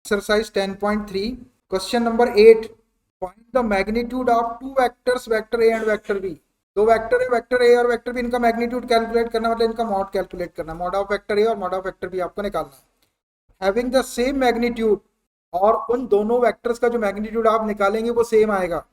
Exercise 10.3 question number 8 find the magnitude of two vectors vector a and vector b. दो vector है vector A और vector B, इनका magnitude calculate करना मतलब इनका मॉड कैलकुलेट करना, मॉड ऑफ वेक्टर ए और मॉड ऑफ वेक्टर बी आपको निकालना है। हैविंग द सेम मैग्नीट्यूड, और उन दोनों वेक्टर्स का जो मैग्नीट्यूड आप निकालेंगे वो सेम आएगा।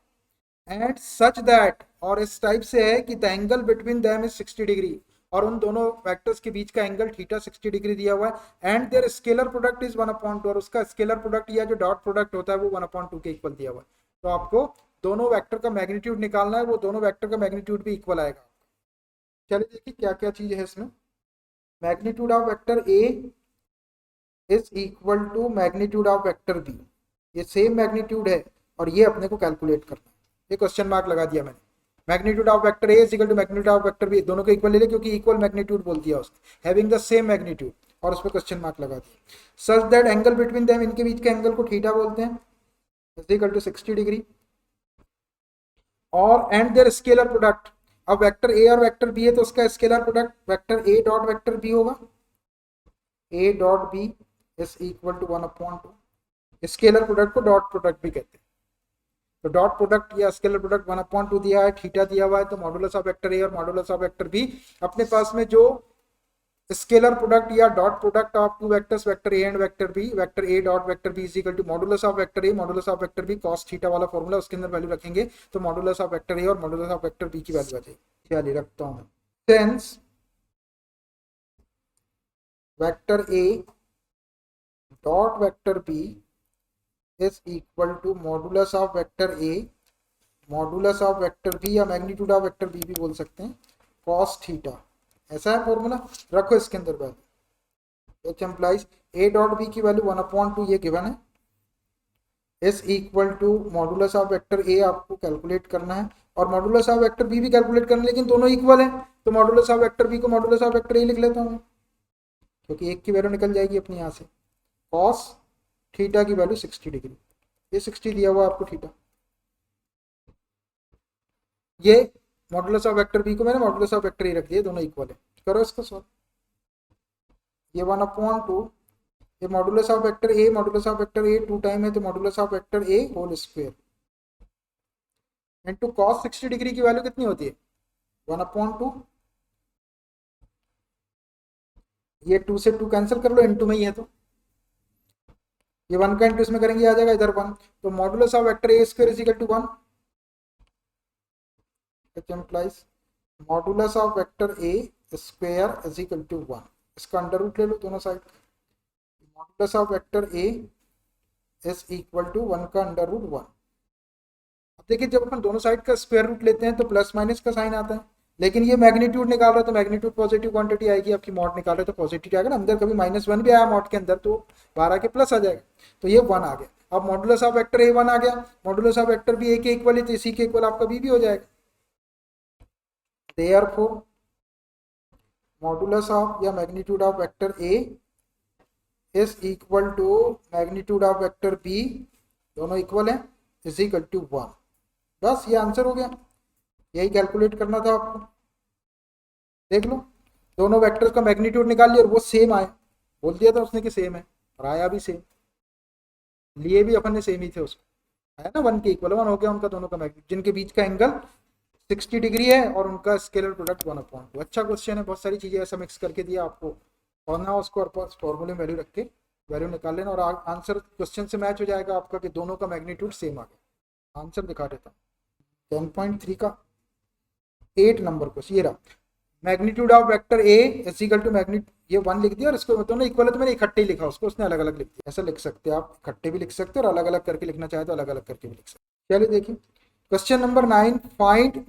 एंड सच दैट, और इस टाइप से है कि the angle between them is 60 degree, और उन दोनों वेक्टर्स के बीच का एंगल थीटा 60 डिग्री दिया हुआ है। And their scalar product is 1/2, और उसका स्केलर प्रोडक्ट या जो डॉट प्रोडक्ट होता है वो 1/2 के इक्वल दिया हुआ है। तो आपको दोनों वेक्टर का मैग्नीट्यूड निकालना है, वो दोनों वेक्टर का मैग्नीट्यूड भी इक्वल आएगा। चलिए देखिए क्या क्या चीज है इसमें। Magnitude of vector A is equal to magnitude of vector B, ये सेम मैग्नीट्यूड है और ये अपने को कैलकुलेट करना है। ये क्वेश्चन मार्क लगा दिया मैंने। Magnitude of vector A is equal to magnitude of vector B, दोनों को इक्वल ले ले क्योंकि इक्वल मैग्नीट्यूड बोल दिया उसने। हैविंग द सेम मैग्नीट्यूड, और उस पर क्वेश्चन मार्क लगा दिया। Such that angle between them, इनके बीच के एंगल को थीटा बोलते हैं, इज इक्वल टू 60 डिग्री। और एंड देयर स्केलर प्रोडक्ट, अब वेक्टर ए और वेक्टर बी है तो उसका scalar product vector A dot vector B होगा, A dot B is equal to 1/2। Scalar product को डॉट प्रोडक्ट भी कहते हैं। तो डॉट प्रोडक्ट या स्केलर प्रोडक्ट 1/2 दिया है, थीटा दिया हुआ है, तो मॉडुलस ऑफ वेक्टर ए और मॉडुलस ऑफ वेक्टर बी, अपने पास में जो स्केलर प्रोडक्ट या dot product of two vectors vector A and vector B, vector A dot vector B is equal to modulus of vector A modulus of vector B cos theta वाला formula, उसके अंदर value रखेंगे तो modulus of vector A और modulus of vector B की value आ जाएगी। चलिए रखता हूं मैं। Since vector A dot vector B is equal to modulus of vector A modulus of vector B, या मैग्नीट्यूड ऑफ वेक्टर बी भी बोल सकते हैं, कॉस थीटा, ऐसा है फॉर्मूला। रखो इसके अंदर value, which implies A dot B की वैल्यू 1/2 ये गिवन है, is equal to modulus of vector A आपको कैलकुलेट करना है और मॉडुलस ऑफ वेक्टर बी भी कैलकुलेट करना है, लेकिन दोनों इक्वल है तो मॉडुलस ऑफ वेक्टर बी को मॉडुलस ऑफ वेक्टर ए लिख लेता हूँ क्योंकि एक की वैल्यू निकल जाएगी अपनी यहाँ से। कॉस थीटा की वैल्यू 60 डिग्री, ये 60 दिया हुआ आपको थीटा, ये मॉडुलस ऑफ वेक्टर बी को मैंने मॉडुलस ऑफ वेक्टर ए रख दिया, दोनों इक्वल है। करो इसको सॉल्व। ये 1/2, ये modulus of vector A modulus of vector A 2 time है तो modulus of vector A whole square into cos 60 degree की वैल्यू कितनी होती है 1/2। ये 2 से 2 कैंसिल कर लो, इनटू में ही है तो ये 1 का इंटू इसमें करेंगे आ जाएगा इधर 1, तो modulus of vector A square is equal to 1, which implies modulus of vector A square is equal to 1। इसका अंडर रूट ले लो दोनों side, modulus of vector A is equal to 1 का अंडर रूट 1। अब देखिए जब अपन दोनों साइड का स्क्वायर रूट लेते हैं तो प्लस माइनस का साइन आता है, लेकिन ये मैग्नीट्यूड निकाल रहा है तो मैग्नीट्यूड पॉजिटिव क्वांटिटी आएगी आपकी, मॉड निकाल रहे तो पॉजिटिव आएगा ना, अंदर कभी -1 भी आया मॉड के अंदर तो 12 के प्लस आ जाएगा, तो ये 1 आ गया। अब मॉडुलस ऑफ वेक्टर ए 1 आ गया, मॉडुलस ऑफ वेक्टर बी ए के इक्वल है तो इसी के इक्वल आपका बी भी हो जाएगा। Therefore, मॉडुलस ऑफ या magnitude of vector A is equal to magnitude of vector B, दोनों इक्वल है, इज इक्वल टू 1। बस ये आंसर हो गया, यही कैलकुलेट करना था आपको। देख लो दोनों वेक्टर्स का मैग्नीट्यूड निकाल लिया और वो सेम आया, बोल दिया था उसने कि सेम है और आया भी सेम, लिए भी अपन ने सेम ही थे उसको, आया ना 1 के इक्वल, 1 हो गया उनका दोनों का मैग्नीट्यूड, जिनके बीच का एंगल 60 डिग्री है और उनका स्केलर प्रोडक्ट 1/2। अच्छा क्वेश्चन है, बहुत सारी चीजें ऐसा मिक्स करके दिया आपको, पढ़ना उसको और फॉर्मूले में वैल्यू रख के वैल्यू निकाल लेना और आंसर क्वेश्चन से मैच हो जाएगा आपका कि दोनों का मैग्नीट्यूड सेम आ गया। आंसर दिखा देता हूँ 10.3 का 8 नंबर क्वेश्चन, ये रहा। Magnitude of vector A is equal to magnitude, ये 1 लिख दिया और इसको दोनों इक्वल है तो मैंने इकट्ठे ही लिखा, उसको उसने अलग अलग लिख दिया। ऐसा लिख सकते हैं आप, इकट्ठे भी लिख सकते हैं और अलग अलग करके लिखना चाहे तो अलग अलग करके भी लिख सकते हैं। चलिए देखिए question number 9, find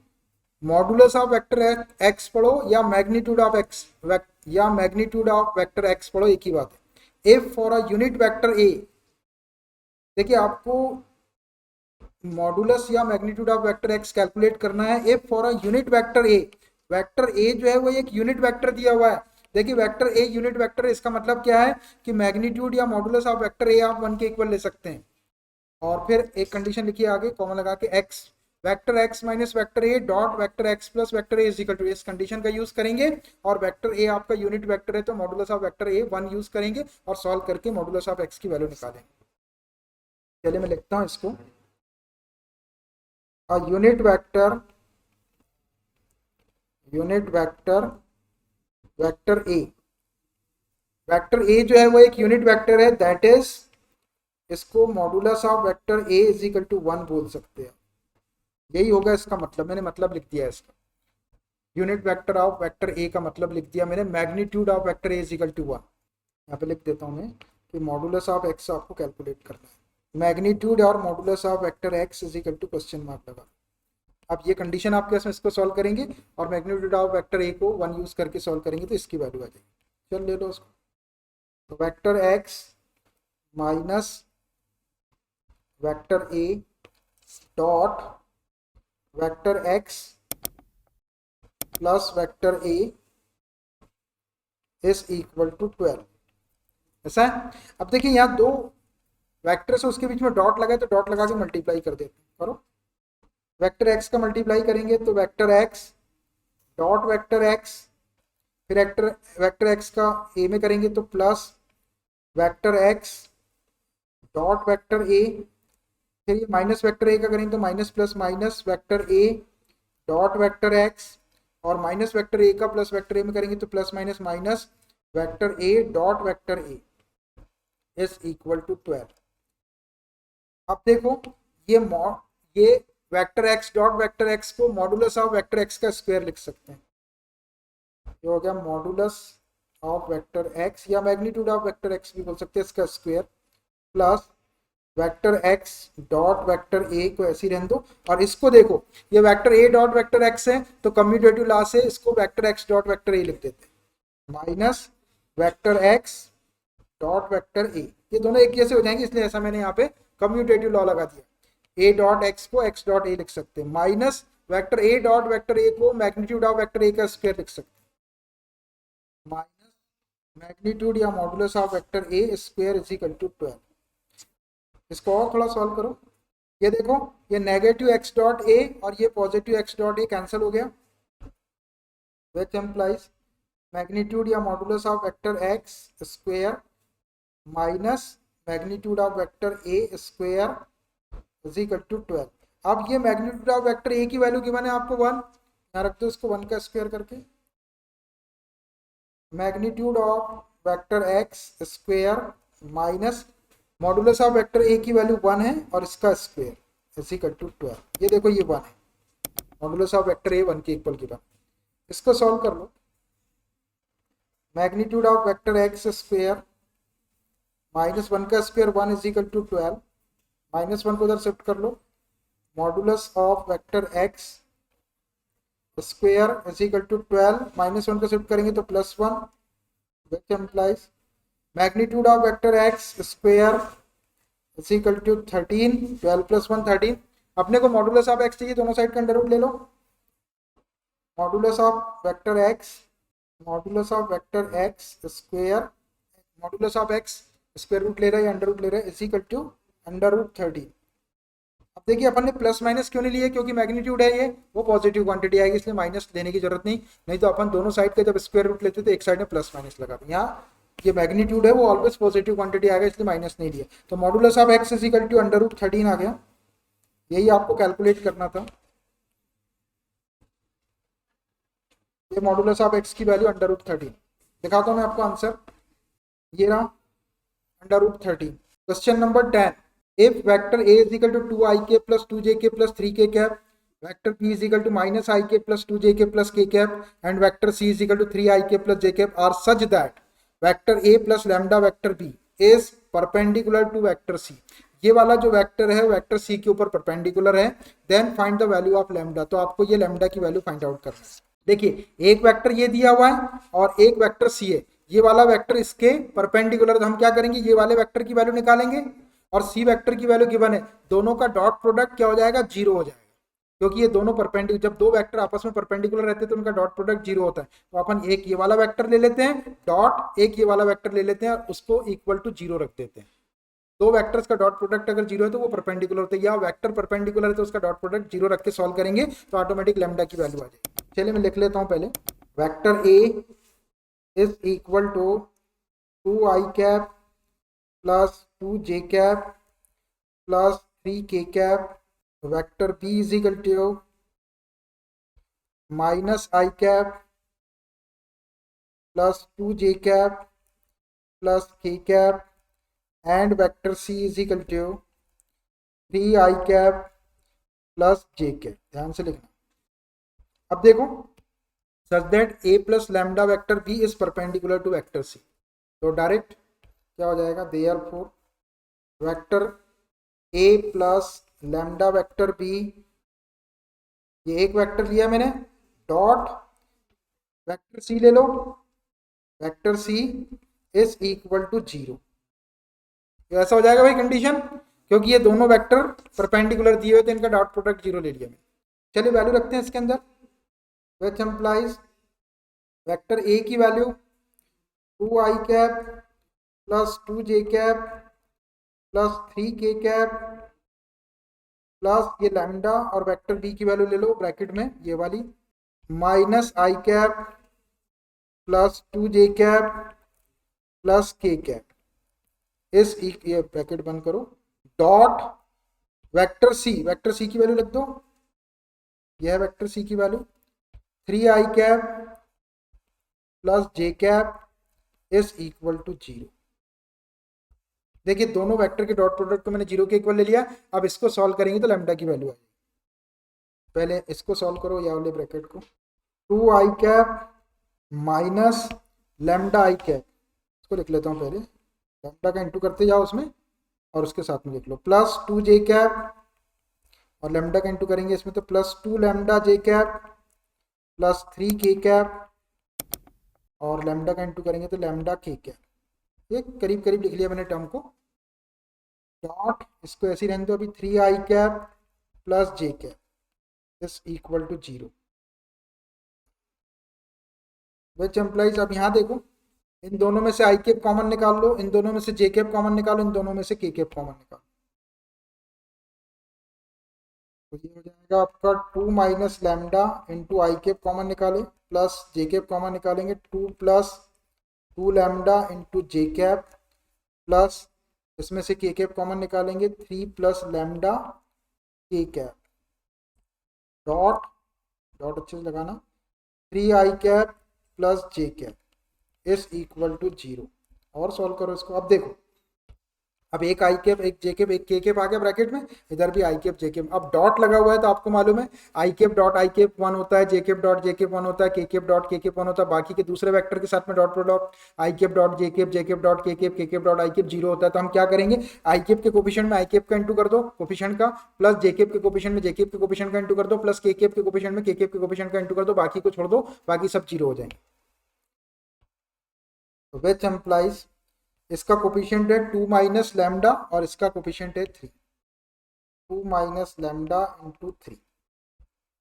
modulus of vector x पढ़ो या मैग्नीट्यूड ऑफ एक्स या मैग्नीट्यूड ऑफ वेक्टर एक्स पढ़ो, एक ही बात है। If for a unit vector A, देखिए आपको मॉडुलस या magnitude of vector x calculate करना है। If for a unit vector A, vector A जो है वो एक यूनिट वेक्टर दिया हुआ है। देखिए वेक्टर ए यूनिट वेक्टर है, इसका मतलब क्या है कि मैग्नीट्यूड या मॉडुलस ऑफ वेक्टर ए आप 1 के इक्वल ले सकते हैं। और फिर एक कंडीशन लिखिए आगे कॉमन लगा के, X vector X minus vector A dot vector X plus vector A is equal to, इस कंडीशन का यूज करेंगे और वेक्टर ए आपका यूनिट वेक्टर है तो modulus of vector A 1 use करेंगे और सॉल्व करके मॉडुलस ऑफ एक्स की वैल्यू निकालेंगे। चलिए मैं लिखता हूँ इसको, unit vector vector A, vector A जो है वो एक यूनिट वेक्टर है, दैट इज, इसको modulus of vector A is equal to 1 बोल सकते हैं। यही होगा इसका मतलब, मैंने मतलब लिख दिया है इसका, unit vector of vector A का मतलब लिख दिया मैंने, magnitude of vector A is equal to 1। यहाँ पे लिख देता हूँ मैं कि मॉडुलस ऑफ एक्स आपको कैलकुलेट करना है, मैग्नीट्यूड और modulus of vector X is equal to question mark लगा। अब ये कंडीशन आपके इसमें, इसको सॉल्व करेंगे और मैग्नीट्यूड ऑफ वेक्टर ए को 1 यूज करके सॉल्व करेंगे तो इसकी वैल्यू आ जाएगी। चल ले लो उसको, तो vector X minus vector A dot vector X plus vector A is equal to 12, ऐसा है। अब देखिए यहाँ दो वेक्टर से उसके बीच में डॉट लगा है तो डॉट लगा के मल्टीप्लाई कर देते हैं, करो। वेक्टर एक्स का मल्टीप्लाई करेंगे तो vector X dot vector X, फिर वेक्टर एक्स का ए में करेंगे तो plus vector X dot vector A, फिर ये माइनस वेक्टर ए का करेंगे तो minus plus minus vector A dot vector X, और माइनस वेक्टर ए का प्लस वेक्टर ए में करेंगे तो plus minus minus vector A dot vector A is equal to 12। अब देखो ये vector X dot vector x को मॉडुलस ऑफ वेक्टर एक्स का स्क्वायर लिख सकते हैं, ये हो गया मॉडुलस ऑफ वेक्टर एक्स, या मैग्नीट्यूड ऑफ वेक्टर एक्स भी बोल सकते हैं इसका square, plus vector X dot vector A को ऐसे ही रहने दो, और इसको देखो ये vector A dot vector x है तो कम्यूटेटिव लॉ से इसको vector X dot vector A लिख देते हैं, minus vector X dot vector A, ये दोनों एक जैसे हो जाएंगे इसलिए ऐसा मैंने यहाँ पे कम्यूटेटिव लॉ लगा दिया। ए डॉट एक्स को एक्स डॉट ए लिख सकते हैं, minus vector A dot vector A को मैग्नीट्यूड ऑफ वेक्टर ए का स्क्वायर लिख सकते हैं, माइनस मैग्नीट्यूड या modulus of vector A square is equal to 12। इसको और थोड़ा सॉल्व करो, ये देखो ये नेगेटिव एक्स डॉट ए और ये positive X dot A cancel हो गया, विच एम्प्लाइज मैग्नीट्यूड या modulus of vector X square minus magnitude of vector A square is equal to 12। अब ये मैग्नीट्यूड ऑफ वेक्टर ए की वैल्यू गिवन है आपको 1, यहाँ रख दो इसको 1 का स्क्वायर करके, magnitude of vector X square minus modulus of vector A की वैल्यू 1 है और इसका स्क्वायर इज इक्वल टू 12। ये देखो ये 1 है, मॉडुलस ऑफ वेक्टर ए 1 के इक्वल गिवन, इसको सॉल्व कर लो, magnitude of vector X square minus 1 का square 1 is equal to 12, minus 1 को उधर शिफ्ट कर लो, modulus of vector X square is equal to 12, minus 1 को शिफ्ट करेंगे तो plus 1, which implies magnitude of vector X square is equal to 13, 12 plus 1 13। अपने को मॉडुलस ऑफ एक्स चाहिए, दोनों साइड का अंडर रूट ले लो, modulus of vector X square, modulus of X square root ले रहा है या अंडर रूट ले रहा है, is equal to under root 13। अब देखिए अपन ने प्लस माइनस क्यों नहीं लिया, क्योंकि मैग्नीट्यूड है ये, वो पॉजिटिव क्वांटिटी आएगी इसलिए माइनस लेने की जरूरत नहीं तो अपन दोनों साइड का जब स्क्वायर रूट लेते तो एक साइड में प्लस माइनस लगा, यहाँ ये मैग्नीट्यूड है वो ऑलवेज पॉजिटिव क्वांटिटी आएगा इसलिए माइनस नहीं लिया, तो modulus of X is equal to under root 13 आ गया, यही आपको कैलकुलेट करना था। ये मॉडुलस ऑफ एक्स की वैल्यू अंडर रूट 13, दिखाता हूँ मैं आपको आंसर, ये रहा under root 13। Question number 10, if vector A is equal to 2ik plus 2jk plus 3k cap, vector p is equal to minus ik plus 2jk plus k cap and vector c is equal to 3ik plus j cap are such that vector a plus lambda vector b is perpendicular to vector c, ये वाला जो vector है vector c के ऊपर perpendicular है, then find the value of lambda, तो आपको ये लैम्डा की वैल्यू फाइंड आउट करना है। देखिए एक वेक्टर ये दिया हुआ है और एक वेक्टर c है, ये वाला वेक्टर इसके परपेंडिकुलर, तो हम क्या करेंगे ये वाले वेक्टर की वैल्यू निकालेंगे और सी वेक्टर की वैल्यू गिवन है, दोनों का डॉट प्रोडक्ट क्या हो जाएगा, 0 हो जाएगा, क्योंकि ये दोनों परपेंडिकुलर, जब दो वेक्टर आपस में परपेंडिकुलर रहते हैं तो उनका डॉट प्रोडक्ट 0 होता है, तो अपन एक ये वाला वेक्टर ले लेते हैं डॉट, एक ये वाला वेक्टर ले लेते हैं और उसको इक्वल टू 0 रख देते हैं। दो वेक्टर्स का डॉट प्रोडक्ट अगर 0 है तो वो परपेंडिकुलर होते हैं, या वेक्टर परपेंडिकुलर है तो उसका डॉट प्रोडक्ट 0 रख के सॉल्व करेंगे तो ऑटोमेटिक लैम्डा की वैल्यू आ जाएगी। चलिए मैं लिख लेता हूँ पहले, vector A is equal to 2i cap plus 2j cap plus 3 k cap, vector B is equal to minus I cap plus 2j cap plus k cap and vector C is equal to 3i cap plus j cap. ध्यान से लिखना। अब देखो, such that a plus lambda vector b is perpendicular to vector c, तो direct क्या हो जाएगा, therefore vector a plus lambda vector b, ये एक वेक्टर लिया मैंने, डॉट वेक्टर c ले लो, vector c is equal to 0। तो ऐसा हो जाएगा भाई कंडीशन, क्योंकि ये दोनों वेक्टर परपेंडिकुलर दिए हुए थे, इनका डॉट प्रोडक्ट 0 ले लिया मैंने। चलिए वैल्यू रखते हैं इसके अंदर, विच एम्प्लाइज वेक्टर ए की value 2i cap plus 2j cap plus 3k cap plus ये लैम्डा, और वेक्टर बी की वैल्यू ले लो ब्रैकेट में ये वाली, माइनस आई cap plus 2j cap plus k cap, इस ये ब्रैकेट बंद करो, डॉट वेक्टर सी की वैल्यू लिख दो, यह है वेक्टर सी की value 3i cap plus j cap is equal to 0। देखिए दोनों वेक्टर के डॉट प्रोडक्ट को मैंने 0 के इक्वल ले लिया। अब इसको सॉल्व करेंगे तो लैम्डा की वैल्यू आएगी। पहले इसको सॉल्व करो, या वाले ब्रैकेट को, 2i कैप माइनस लैम्डा आई कैप, इसको लिख लेता हूँ पहले, लैम्डा का इंटू करते जाओ उसमें और उसके साथ में लिख लो, प्लस 2j कैप, और लैम्डा का इंटू करेंगे इसमें तो plus 2 lambda j cap plus 3k cap, और लैम्डा का इंटू करेंगे तो लैम्डा k कैप। ये करीब करीब लिख लिया मैंने टर्म को, डॉट इसको ऐसे ही रहने दो अभी, 3i cap plus j cap is equal to 0, which implies, अब यहाँ देखो, इन दोनों में से आई कैप कॉमन निकाल लो, इन दोनों में से जे कैप कॉमन निकालो, इन दोनों में से के कैप कॉमन निकालो, तो ये हो जाएगा आपका 2 minus lambda into i cap common निकाले प्लस जे कैप कॉमन निकालेंगे, 2 plus 2 lambda into j cap plus इसमें से के कैप कॉमन निकालेंगे, 3 plus lambda k cap, dot dot अच्छे से लगाना, 3i cap plus j cap is equal to 0। और solve करो इसको। अब देखो, अब एक आई कैप एक जे कैप एक के कैप आ गया ब्रैकेट में, इधर भी आई कैप जे कैप, अब डॉट लगा हुआ है तो आपको मालूम है आई कैप डॉट आई कैप 1 होता है, जे कैप डॉट जे कैप 1 होता है, के कैप डॉट के कैप 1 होता है, बाकी के दूसरे वेक्टर के साथ में dot product I cap dot J cap dot के कैप डॉट आई कैप 0 होता है। तो हम क्या करेंगे, आई कैप के कोफिशिएंट में आई कैप का इंटू कर दो कोफिशिएंट का, प्लस जे कैप के कोफिशिएंट में जे कैप के कोफिशिएंट का इंटू कर दो, प्लस के कैप के कोफिशिएंट में के कैप के कोफिशिएंट का इंटू कर दो, बाकी को छोड़ दो, बाकी सब 0 हो जाएंगे। विच एम्प्लाइज, इसका कोफिशिएंट है 2 माइनस लैम्डा और इसका कोफिशिएंट है 3, 2 minus lambda into 3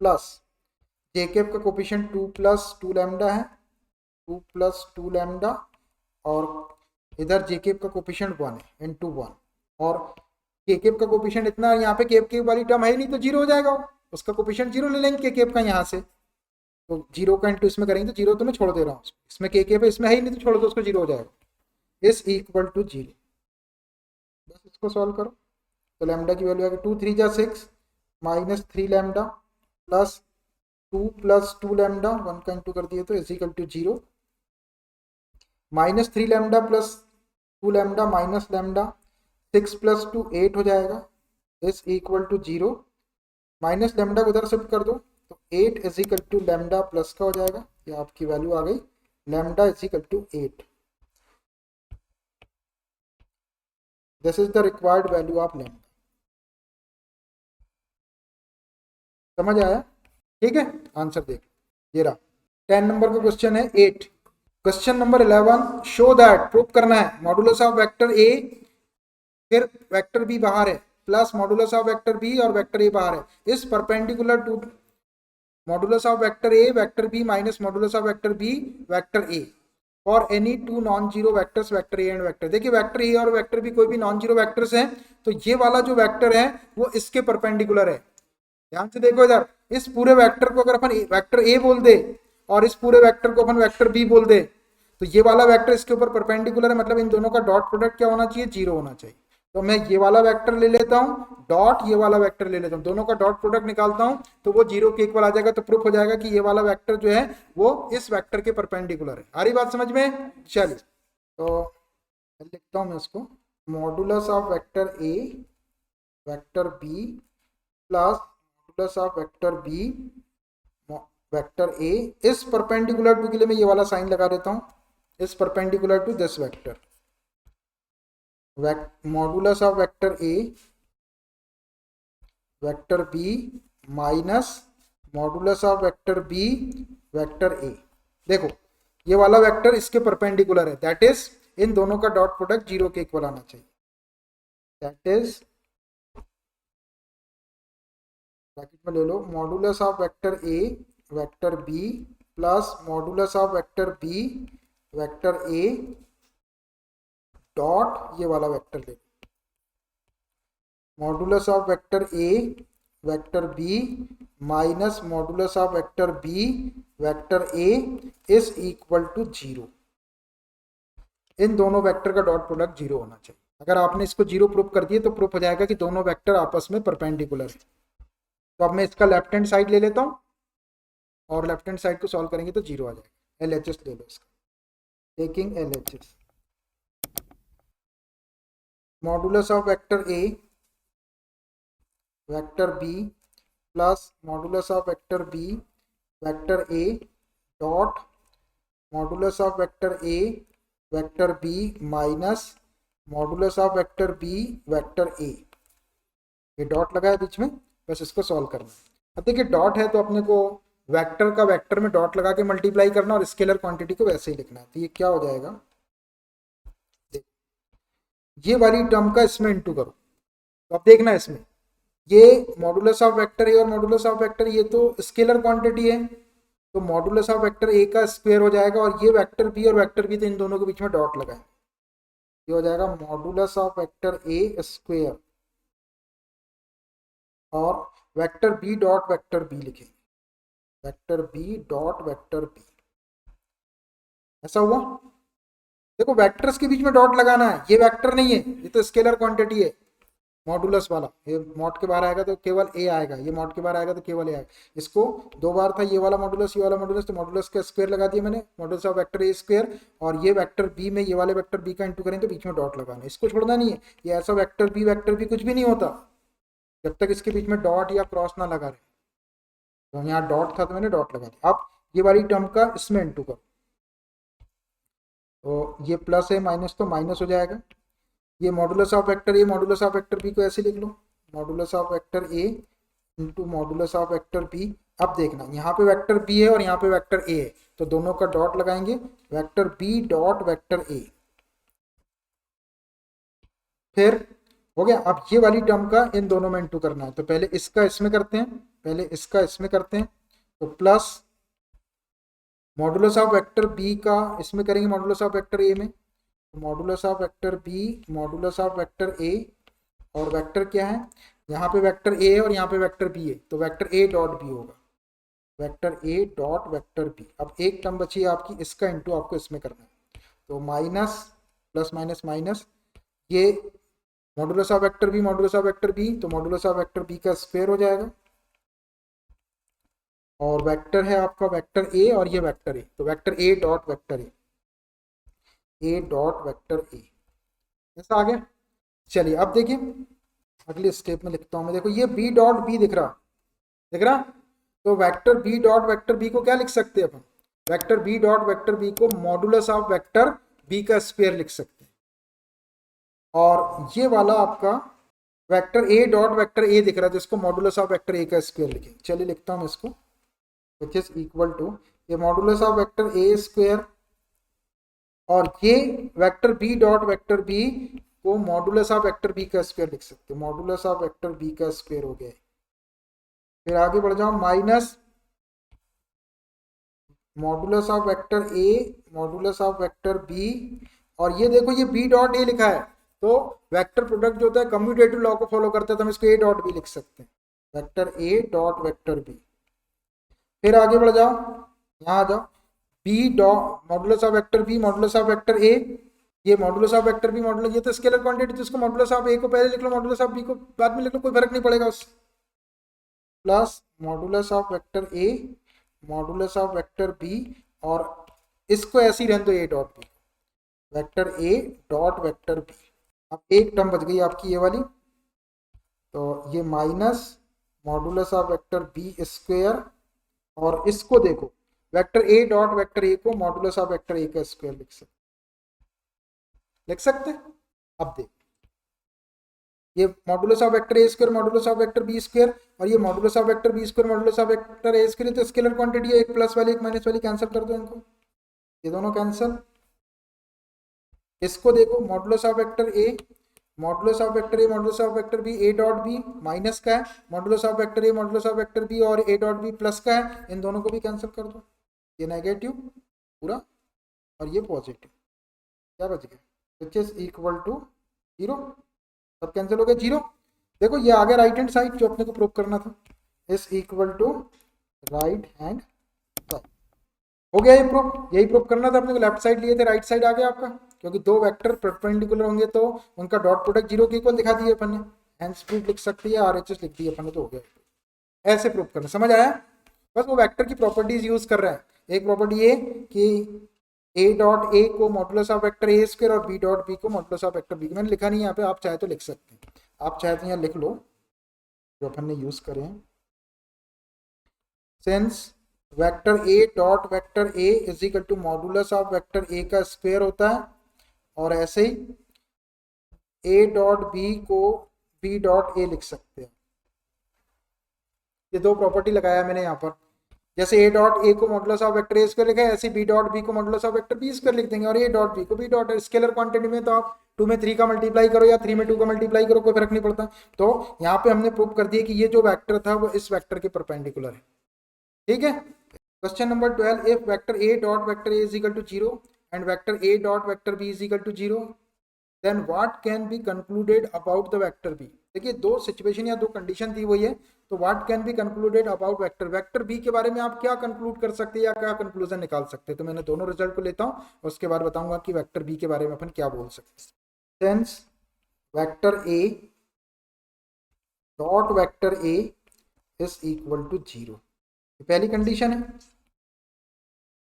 plus j cap का कोफिशिएंट 2 प्लस 2 लैम्डा है, 2 प्लस 2 लैम्डा, और इधर जे कैप का कोफिशिएंट 1 है इंटू 1, और के कैप का कोफिशिएंट इतना, यहाँ पे केप वाली टर्म है नहीं तो 0 हो जाएगा, उसका कोफिशिएंट 0 ले लेंगे के कैप का यहाँ से, तो 0 का इंटू इसमें करेंगे तो 0 तो मैं छोड़ दे रहा हूँ, इसमें के कैप है इसमें है ही नहीं तो छोड़ दो, उसको 0 हो जाएगा, इज इक्वल टू 0। बस इसको सॉल्व करो तो लैम्डा की वैल्यू आ गई 2 3 जा 6 minus 3 lambda plus 2 plus 2 lambda, 1 का इंटू कर दिए तो is equal to 0, minus 3 lambda plus 2 lambda minus lambda, 6 plus 2 8 हो जाएगा, is equal to 0, minus lambda को उधर शिफ्ट कर दो तो 8 is equal to lambda plus का हो जाएगा, ये आपकी वैल्यू आ गई, lambda is equal to 8। This is the required value of lambda. समझ आया? ठीक है, आंसर देख, ये रहा 10 नंबर का क्वेश्चन है 8। Question number 11, show that, prove करना है, मॉडुलस ऑफ वेक्टर ए, फिर वेक्टर बी बाहर है, plus modulus of vector B और वेक्टर ए बाहर है, is perpendicular to modulus of vector A vector B minus modulus of vector B vector A for any two non zero vectors vector A and vector. देखिए vector A और vector B कोई भी non zero vectors हैं, तो ये वाला जो vector है वो इसके परपेंडिकुलर है। ध्यान से देखो इधर, इस पूरे वेक्टर को अगर अपन वेक्टर ए बोल दे और इस पूरे वेक्टर को अपन वेक्टर बी बोल दे, तो ये वाला वेक्टर इसके ऊपर परपेंडिकुलर है, मतलब इन दोनों का डॉट प्रोडक्ट क्या होना चाहिए, 0 होना चाहिए। तो मैं ये वाला वेक्टर ले लेता हूँ डॉट ये वाला वेक्टर ले लेता हूँ, दोनों का डॉट प्रोडक्ट निकालता हूँ तो वो 0 के इक्वल आ जाएगा। तो प्रूफ हो जाएगा कि ये वाला वेक्टर जो है वो इस वेक्टर के परपेंडिकुलर है। आ रही बात समझ में? चलिए तो लिखता हूँ मैं इसको, modulus of vector A vector B plus modulus of vector B vector A is perpendicular to के लिए मैं ये वाला साइन लगा देता हूँ, इस perpendicular to this vector, modulus of vector A vector B minus modulus of vector B vector A. देखो ये वाला वेक्टर इसके परपेंडिकुलर है, दैट इज इन दोनों का डॉट प्रोडक्ट 0 के इक्वल आना चाहिए। दैट इज ब्रैकेट में ले लो, modulus of vector A vector B plus modulus of vector B vector A dot ये वाला वेक्टर ले लो, modulus of vector A vector B minus modulus of vector B vector A is equal to 0। इन दोनों vector का dot product 0 होना चाहिए। अगर आपने इसको 0 प्रूफ कर दिए तो प्रूफ हो जाएगा कि दोनों वेक्टर आपस में परपेंडिकुलर है। तो अब मैं इसका लेफ्ट हैंड साइड ले लेता हूँ और लेफ्ट हैंड साइड को सॉल्व करेंगे तो 0 आ जाएगा। LHS ले लो इसका, taking LHS, modulus of vector A vector B plus modulus of vector B vector A dot modulus of vector A vector B minus modulus of vector B vector A. ये dot लगा है बीच में, बस इसको solve करना। अब देखिए dot है तो अपने को वेक्टर का वेक्टर में डॉट लगा के मल्टीप्लाई करना और स्केलर क्वांटिटी को वैसे ही लिखना है। तो ये क्या हो जाएगा, ये वाली टर्म का इसमें इंटू करो। तो अब देखना इसमें ये मॉडुलस ऑफ वेक्टर ए और मॉडुलस ऑफ वेक्टर ये तो स्केलर क्वांटिटी है, तो मॉडुलस ऑफ वेक्टर ए का स्क्वायर हो जाएगा और ये वेक्टर बी और वेक्टर बी तो इन दोनों के बीच में डॉट लगाए, ये हो जाएगा modulus of vector A square और vector B dot vector B लिखेंगे, vector B dot vector B. ऐसा हुआ। देखो वेक्टर्स के बीच में डॉट लगाना है, ये वेक्टर नहीं है, ये तो स्केलर क्वांटिटी है मॉडुलस वाला। ये मॉड के बाहर आएगा तो केवल ए आएगा, ये मॉड के बाहर आएगा तो केवल ए आएगा। इसको 2 बार था ये वाला मॉडुलस ये वाला मॉडुलस, तो मॉडुलस का स्क्वायर लगा दिया मैंने, modulus of vector A square, और ये वेक्टर बी में ये वाले वेक्टर बी का इंटू करेंगे तो बीच में डॉट लगाना है, इसको छोड़ना नहीं है। ये ऐसा वेक्टर बी कुछ भी नहीं होता जब तक इसके बीच में डॉट या क्रॉस ना लगा रहे। तो यहाँ डॉट था तो मैंने डॉट लगा दिया। अब ये वाली टर्म का इसमें इंटू करो, तो ये प्लस है माइनस तो माइनस हो जाएगा। ये modulus of vector A modulus of vector B को ऐसे लिख लो, modulus of vector A into modulus of vector B. अब देखना यहाँ पे वेक्टर बी है और यहाँ पे वेक्टर ए है, तो दोनों का डॉट लगाएंगे, vector B dot vector A. फिर हो गया। अब ये वाली टर्म का इन दोनों में इंटू करना है, तो पहले इसका इसमें करते हैं, पहले इसका इसमें करते हैं, तो plus modulus of vector B का इसमें करेंगे मॉडुलस ऑफ वेक्टर ए में, modulus of vector B modulus of vector A, और वेक्टर क्या है यहाँ पे वेक्टर ए है और यहाँ पे वेक्टर बी है, तो वेक्टर ए डॉट बी होगा, vector A dot vector B. अब एक टर्म बची है आपकी, इसका इंटू आपको इसमें करना है, तो माइनस प्लस माइनस माइनस, ये modulus of vector B modulus of vector B, तो मॉडुलस ऑफ वेक्टर बी का स्क्वायर हो जाएगा, और वेक्टर है आपका वेक्टर ए और ये वेक्टर ए, तो vector A dot vector A dot vector ए। ऐसा आ गया। चलिए अब देखिए अगले स्टेप में लिखता हूं मैं, देखो ये बी डॉट बी दिख रहा, तो vector B dot vector B को क्या लिख सकते हैं अपन, vector B dot vector B को मॉडुलस ऑफ वेक्टर बी का स्क्वायर लिख सकते हैं, और ये वाला आपका vector A dot vector A दिख रहा है जिसको मॉडुलस ऑफ वेक्टर ए का स्क्वायर लिखें। चलिए लिखता हूं इसको, विच इज इक्वल टू ये modulus of vector A square और ये vector B dot vector B को मॉडुलस ऑफ वेक्टर बी का स्क्वायर लिख सकते हो, मॉडुलस ऑफ वेक्टर बी का स्क्वायर हो गया। फिर आगे बढ़ जाओ, minus modulus of vector A modulus of vector B, और ये देखो ये बी डॉट ए लिखा है, तो वेक्टर प्रोडक्ट जो होता है कम्यूटेटिव लॉ को फॉलो करता है, तो हम इसको ए डॉट बी लिख सकते हैं, vector A dot vector B. फिर आगे बढ़ जाओ, यहाँ आ जाओ, B dot modulus of vector B modulus of vector A, ये modulus of vector B modulus, ये तो स्केलर क्वांटिटी, तो इसको मॉडुलस ऑफ ए को पहले लिख लो, मॉडुलस ऑफ बी को बाद में लिख लो, कोई फर्क नहीं पड़ेगा उससे। Plus modulus of vector A modulus of vector B, और इसको ऐसे ही रहने दो A dot B, vector A dot vector B. अब एक टर्म बच गई आपकी ये वाली, तो ये minus modulus of vector B square, और इसको देखो vector A dot vector A को मॉडुलस ऑफ वेक्टर ए का स्क्वायर लिख सकते हैं। अब देख, ये modulus of vector A square modulus of vector B square, और ये modulus of vector B square modulus of vector A square, तो स्केलर क्वांटिटी है, एक प्लस वाली एक माइनस वाली, कैंसिल कर दो इनको, ये दोनों कैंसिल। इसको देखो modulus of vector A modulus of vector A modulus of vector B A dot B minus का है, modulus of vector A modulus of vector B और ए डॉट बी प्लस का है, इन दोनों को भी कैंसिल कर दो, ये नेगेटिव पूरा और ये पॉजिटिव, क्या बच गया, विच इज इक्वल टू 0, सब कैंसिल हो गया 0। देखो ये आ गया राइट हैंड साइड जो अपने को प्रूव करना था, is equal to right hand side, हो गया ये प्रूफ, यही प्रूफ करना था अपने को, लेफ्ट साइड लिए थे राइट साइड आ गया आपका, क्योंकि दो वेक्टर परपेंडिकुलर होंगे तो उनका डॉट प्रोडक्ट 0 के इक्वल दिखा दिए अपन ने, हेंस प्रूफ लिख सकती है, आरएचएस लिख दी अपन ने, तो हो गया। ऐसे प्रूफ करना, समझ आया? बस वो वेक्टर की प्रॉपर्टीज यूज कर रहा है, एक प्रॉपर्टी ये कि ए डॉट ए को modulus of vector A square और बी डॉट बी को मॉडुलस ऑफ वेक्टर बी, मैंने लिखा नहीं यहाँ पे, आप चाहे तो लिख सकते हैं, आप चाहे तो यहाँ लिख लो जो अपन ने यूज करे हैं, since vector A dot vector A is equal to modulus of vector A का स्क्वायर होता है, और ऐसे ही ए डॉट बी को बी डॉट ए लिख सकते हैं। ये दो प्रॉपर्टी लगाया मैंने यहाँ पर, जैसे ए डॉट ए को modulus of vector A square लिखा है, ऐसे बी डॉट बी को modulus of vector B square लिख देंगे, और ए डॉट बी को बी डॉट, स्केलर क्वांटिटी में तो आप 2 में 3 का मल्टीप्लाई करो या 3 में 2 का मल्टीप्लाई करो, कोई फर्क नहीं पड़ता। तो यहाँ पे हमने प्रूव कर दिया कि ये जो वेक्टर था वो इस वेक्टर के परपेंडिकुलर है, ठीक है। Question number 12, if vector A dot vector A is equal to 0 and vector A dot vector B is equal to 0, then what can be concluded about the vector B. देखिए दो situation या दो condition थी वो ये, तो what can be concluded about vector, vector B के बारे में आप क्या कंक्लूड कर सकते हैं या क्या कंक्लूजन निकाल सकते हैं। तो मैंने दोनों रिजल्ट को लेता हूं और उसके बाद बताऊंगा कि वेक्टर बी के बारे में अपन क्या बोल सकते हैं। Since vector A dot vector A is equal to 0, पहली कंडीशन है।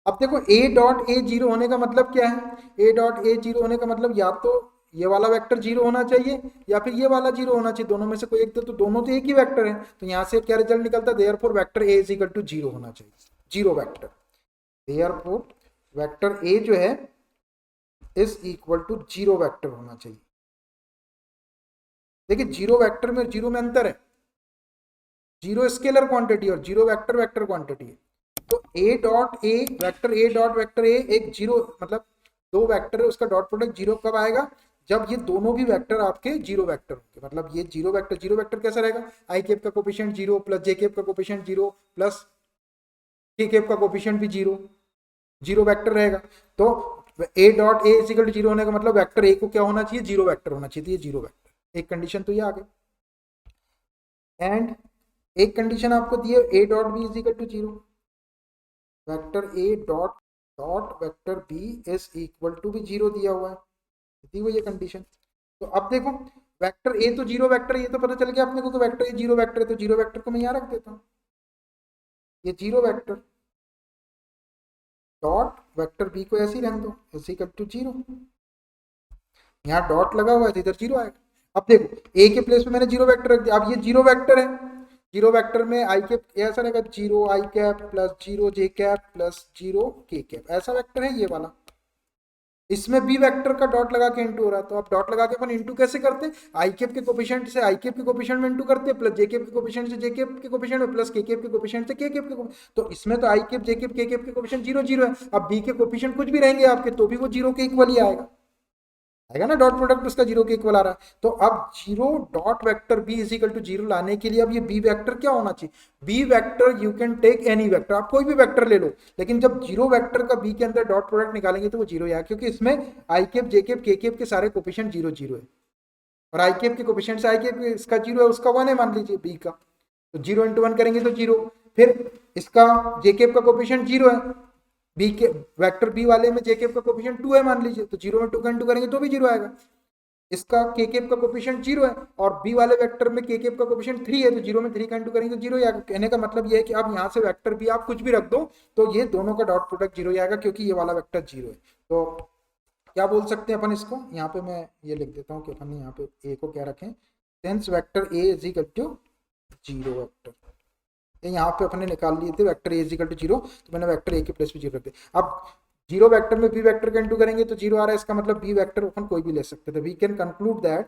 अब देखो ए डॉट ए 0 होने का मतलब क्या है, ए डॉट ए 0 होने का मतलब या तो ये वाला वेक्टर 0 होना चाहिए या फिर ये वाला 0 होना चाहिए, दोनों में से कोई एक, तो दोनों तो एक ही वेक्टर है, तो यहाँ से क्या रिजल्ट निकलता है, therefore vector A is equal to 0 होना चाहिए, 0 वेक्टर, देयरफॉर वेक्टर ए जो है इज इक्वल टू 0 वेक्टर होना चाहिए। देखिए 0 वेक्टर में 0 में अंतर है, 0 स्केलर क्वांटिटी और 0 वेक्टर वेक्टर क्वांटिटी है। तो A dot A dot vector ए एक 0, मतलब दो वेक्टर है उसका डॉट प्रोडक्ट 0 कब आएगा, जब ये दोनों भी वेक्टर आपके 0 वेक्टर होंगे। मतलब ये 0 वेक्टर कैसा रहेगा, आई केप का कोफिशिएंट 0 प्लस जे केप का कोफिशिएंट 0 प्लस के केप का कोफिशिएंट भी 0 वेक्टर रहेगा। तो A dot A is equal to 0 होने का मतलब वेक्टर ए को क्या होना चाहिए, 0 वेक्टर होना चाहिए, तो ये 0 वेक्टर, एक कंडीशन तो ये आ गई। एंड एक कंडीशन आपको दी है A dot B is equal to 0, vector A dot dot vector B is equal to भी 0 दिया हुआ है, दी हुई ये कंडीशन। तो अब देखो वेक्टर ए तो 0 वेक्टर, ये तो पता चल गया अपने को कि वेक्टर ए 0 वेक्टर है, तो 0 वेक्टर को मैं यहाँ रख देता हूँ, ये 0 वेक्टर डॉट वेक्टर बी को ऐसे ही रहने दो, इज इक्वल टू 0, यहाँ डॉट लगा हुआ है तो इधर 0 आएगा। अब देखो ए के प्लेस पे मैंने 0 वेक्टर रख दिया, अब ये 0 वेक्टर है, 0 वेक्टर में आई कैप ऐसा रहेगा 0 आई कैप प्लस 0 जे कैप प्लस 0 के कैप, ऐसा वेक्टर है ये वाला। इसमें बी वेक्टर का डॉट लगा के इंटू हो रहा है, तो अब डॉट लगा के अपन इंटू कैसे करते हैं, आई कैप के कोफिशिएंट से आई कैप के कोफिशिएंट में इंटू करते हैं, प्लस जे कैप के कोफिशिएंट से जे कैप के कोफिशिएंट में, प्लस के कैप के कोफिशिएंट से के कैप के, तो इसमें तो आई कैप जे कैप के कैप के कोफिशिएंट 0 0 है। अब बी के कोफिशिएंट कुछ भी रहेंगे आपके तो भी वो 0 के इक्वल ही आएगा ना, डॉट प्रोडक्ट उसका 0 के इक्वल आ रहा है। तो अब 0 dot vector B is equal to 0 लाने के लिए अब ये बी वेक्टर क्या होना चाहिए, B vector you can take any vector, आप कोई भी वेक्टर ले लो, लेकिन जब 0 वेक्टर का बी के अंदर डॉट प्रोडक्ट निकालेंगे तो वो 0 आएगा, क्योंकि इसमें आई केप जे केप के केप के सारे कोफिशिएंट 0 0 है, और आई केप के कोफिशिएंट से आई केप इसका 0 है, उसका 1 है मान लीजिए बी का, तो 0 × 1 करेंगे तो 0, फिर इसका जे केप का कोफिशिएंट 0 है, बी के वेक्टर बी वाले में जे कैप का कोफिशिएंट 2 है मान लीजिए, तो 0 में 2 का इंटू करेंगे तो भी 0 आएगा। इसका के कैप का कोफिशिएंट 0 है और बी वाले वेक्टर में के कैप का कोफिशिएंट 3 है, तो 0 में 3 का इंटू करेंगे तो 0 ही आएगा। कहने का मतलब ये है कि आप यहाँ से वेक्टर बी आप कुछ भी रख दो तो ये दोनों का डॉट प्रोडक्ट 0 ही आएगा, क्योंकि ये वाला वेक्टर 0 है। तो क्या बोल सकते हैं अपन इसको, यहाँ पे मैं ये लिख देता हूँ कि अपन यहाँ पे ए को क्या रखें, since vector A is equal to 0 vector. यहाँ पे अपने निकाल लिए थे vector A is equal to 0, तो मैंने वेक्टर ए के प्लेस पे 0 रख दिया। अब 0 वेक्टर में बी वेक्टर का इंटू करेंगे तो 0 आ रहा है, इसका मतलब बी वेक्टर अपन कोई भी ले सकते थे। We can conclude that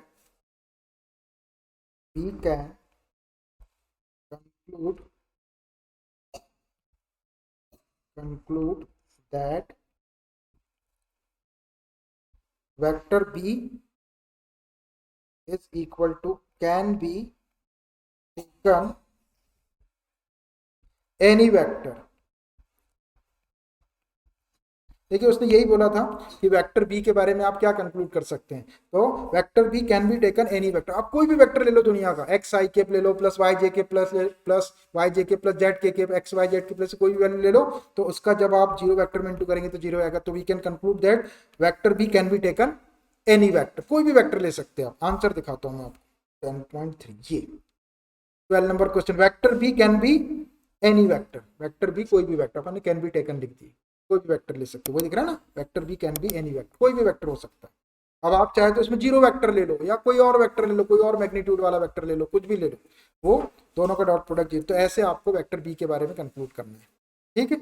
we can conclude that vector b is equal to can be taken any vector। देखिए उसने यही बोला था कि वेक्टर बी के बारे में आप क्या कंक्लूड कर सकते हैं, तो vector B can be taken any vector. आप कोई भी वेक्टर ले लो दुनिया का, एक्स आई केप ले लो प्लस वाई जे के प्लस वाई जे के प्लस जेड के केप एक्स वाई जेड के प्लस कोई भी वैल्यू ले लो, तो उसका जब आप 0 वेक्टर में इंटू करेंगे तो 0 आएगा। तो we can conclude that vector B can be taken any vector, कोई भी वेक्टर ले सकते हैं आप। आंसर दिखाता हूँ मैं आपको 10.3 ये 12 number question, vector B can be any vector, vector B कोई भी वेक्टर, अपने कैन बी टेकन लिख दी, कोई भी वेक्टर ले सकते हो, वो दिख रहा है ना, vector B can be any vector, कोई भी वेक्टर हो सकता है। अब आप चाहे तो इसमें 0 वेक्टर ले लो या कोई और वेक्टर ले लो, कोई और मैग्नीट्यूड वाला वेक्टर ले लो, कुछ भी ले लो, वो दोनों का डॉट प्रोडक्ट 0। तो ऐसे आपको वेक्टर बी के बारे में कंक्लूड करना है, ठीक है।